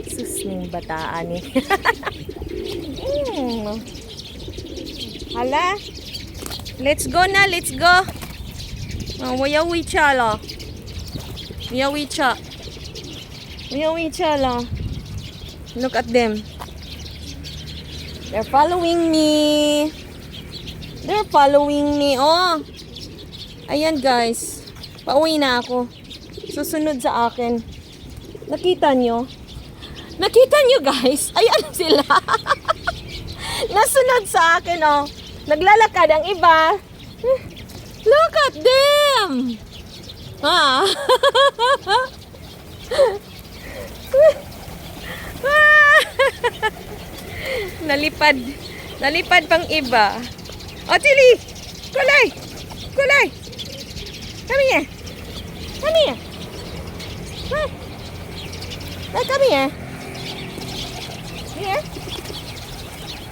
Sus ning bataan ni. Hala. Let's go na, let's go. Wayawicha la. Wayawicha. Wayawicha la. Look at them. They're following me. They're following me. Oh. Ayan guys. Pauwi na ako. Susunod sa akin. Nakita nyo? Nakita nyo guys? Ayan sila. Nasunod sa akin oh. Naglalakad ang iba. Look at them. Ah. Nalipad. Nalipad pang iba. O, Chili! Kulay! Kulay! Come here! Come here! Huh? Hey, come here! Here?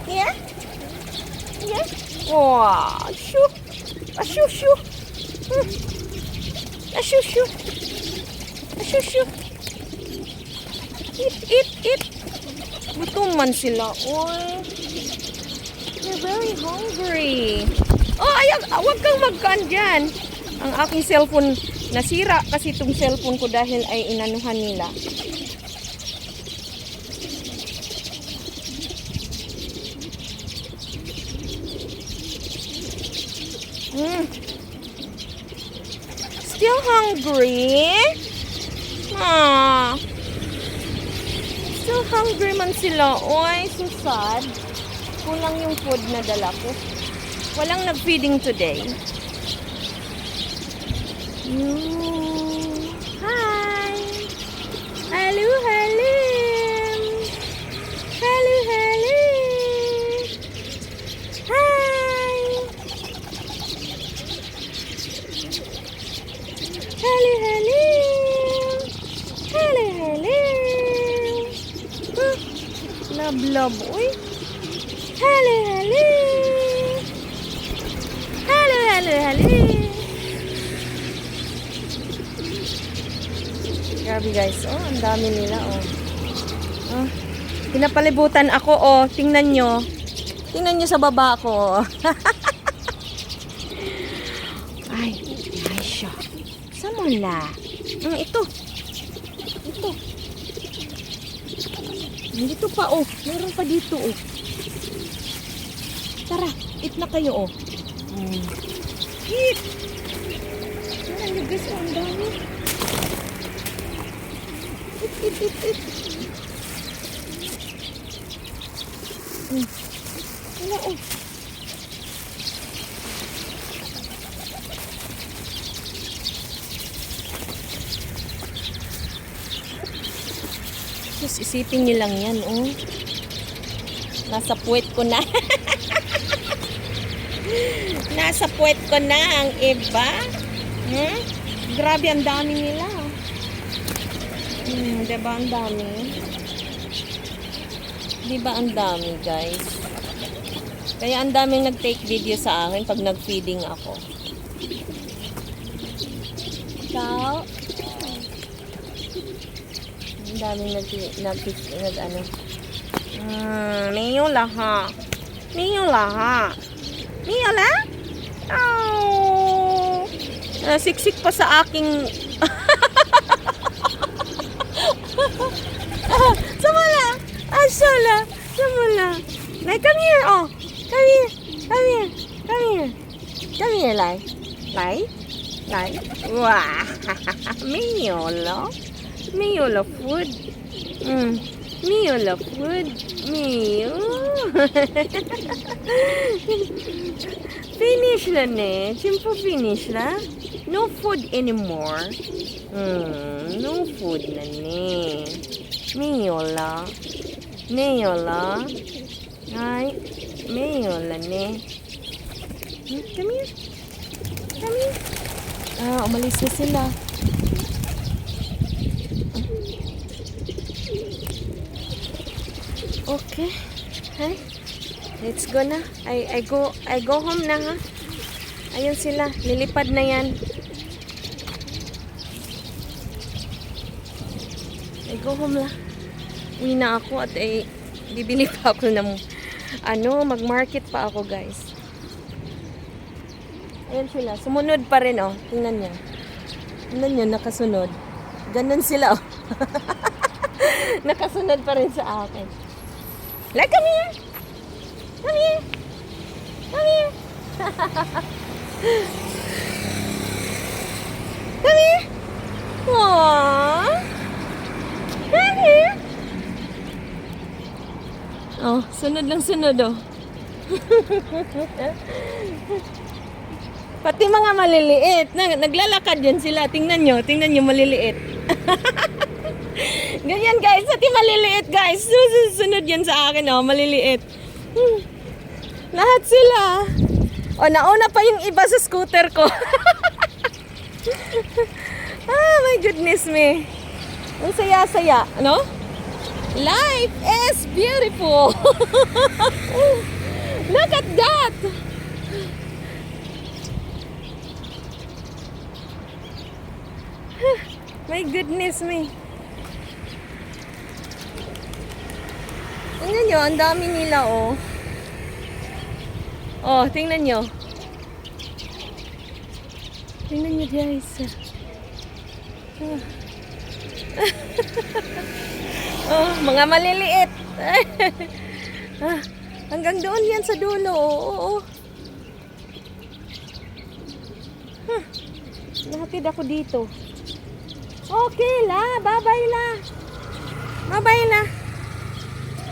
Here? Here? Wow! Shoo! Shoo, shoo! Shoo, shoo! Shoo, shoo! Eat, eat, eat! Gutom man sila. Oy. They're very hungry. Oh, ayaw. Huwag kang magkaan dyan. Ang aking cellphone, nasira kasi itong cellphone ko dahil ay inanuhan nila. Still hungry? Ah. Still hungry man sila. Oy, so sad. Kulang yung food na dala ko. Walang nag-feeding today. Hi! Hello, hello! Hello, hello! Hi! Hello, hello! Hello, hello! Love, love. Uy! Hello, hello! Hello, hello, hello! Grabe guys, oh, ang dami nila, oh. Oh, pinapalibutan ako, oh. Tingnan nyo. Tingnan nyo sa baba ko, oh. Ay, nice siya. Saan mo na? Ito. Ito. Dito pa, oh. Meron pa dito, oh. Tara, eat na kayo, oh. Eat! Ayan nyo guys, oh, ang dami. Eat. Wala, oh. Just isipin nyo lang yan, oh. Nasa puwet ko na. Nasa puwet ko na ang iba. Grabe, ang dami nila. Diba ang dami? Diba ang dami, guys? Kaya ang daming nag-take video sa akin pag nag-feeding ako. Ciao. Ang daming nag-ano. Mayo laha. Mayo laha. Mayo la? Oh. Siksik pa sa aking... Samula! Ashala! Samula! Lai, come here, oh! Come here! Come here! Come here! Come here, Lai! Lai! Lai! Wow! Miyolo! Miyolo food! Miyolo food! Miyo! Finish na ne? Simple finish na? No food anymore. No food na ne. Miyola. Miyola. Ay, miyola ne. Come here. Come here. Ah, umalis na sila. Okay. Hi. Let's go na. I go home na ha. Ayun sila, lilipad na yan. Ay, go home la. Uwi na ako at bibili pa ako ng mag-market pa ako, guys. Ayun sila, sumunod pa rin, oh. Tingnan niyo. Tingnan niyo, nakasunod. Ganun sila, oh. Nakasunod pa rin sa akin. Like, come here! Come here! Come here! Come here! Aww! Come here! Oh, sunod lang sunod, oh. Pati mga maliliit. Naglalakad yan sila. Tingnan nyo, maliliit. Ganyan, guys. Pati maliliit, guys. Susunod yan sa akin, oh. Maliliit. Lahat sila. O, nauna pa yung iba sa scooter ko. My goodness me. Ang saya-saya, no? Life is beautiful. Look at that. My goodness me. Tingnan nyo, ang dami nila, oh. Oh, tingnan nyo. Tingnan nyo, guys. Oh, mga maliliit. Hanggang doon yan sa dulo. Oo. Nahatid ako dito. Okay la. Bye-bye la. Bye-bye la.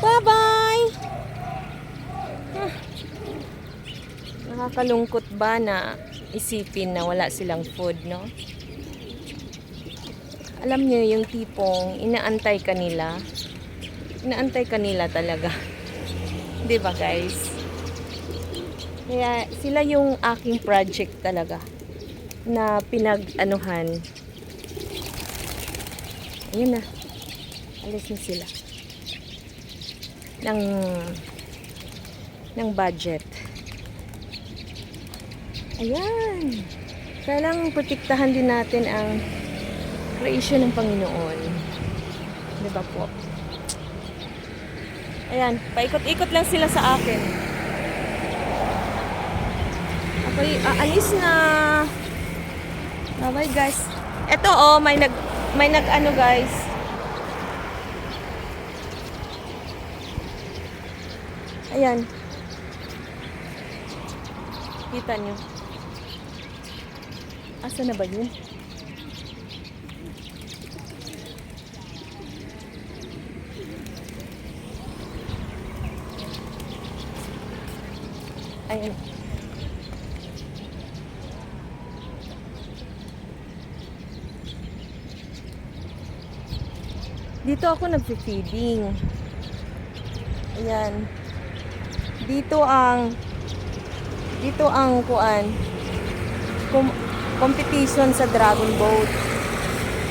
Bye-bye. Nakakalungkot ba na isipin na wala silang food, no? Alam niyo yung tipong inaantay ka nila. Inaantay ka nila talaga. 'Di ba, guys? Kaya sila yung aking project talaga na pinag-anuhan. Ayun na. Alis na sila. Ng budget. Ayan. Kailangang protektahan din natin ang creation ng Panginoon. Diba po? Ayan. Paikot-ikot lang sila sa akin. Ako'y aalis na. Bye-bye, guys. Eto, oh, may nag guys. Ayan. Kita nyo. Asa na ba yun? Ayan. Dito ako nagfi-feeding. Ayan. Dito ang competition sa Dragon Boat.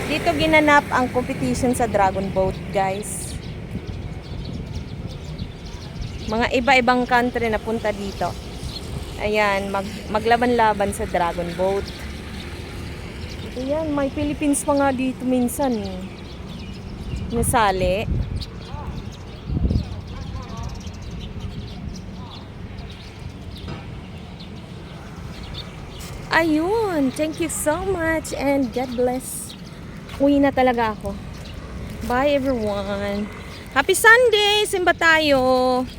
Dito ginanap ang competition sa Dragon Boat, guys. Mga iba-ibang country na punta dito. Ayan, maglaban-laban sa Dragon Boat. Ayan, may Philippines pa nga dito minsan eh. Nasali. Ayun, thank you so much and God bless. Uwi na talaga ako. Bye everyone. Happy Sunday! Simba tayo!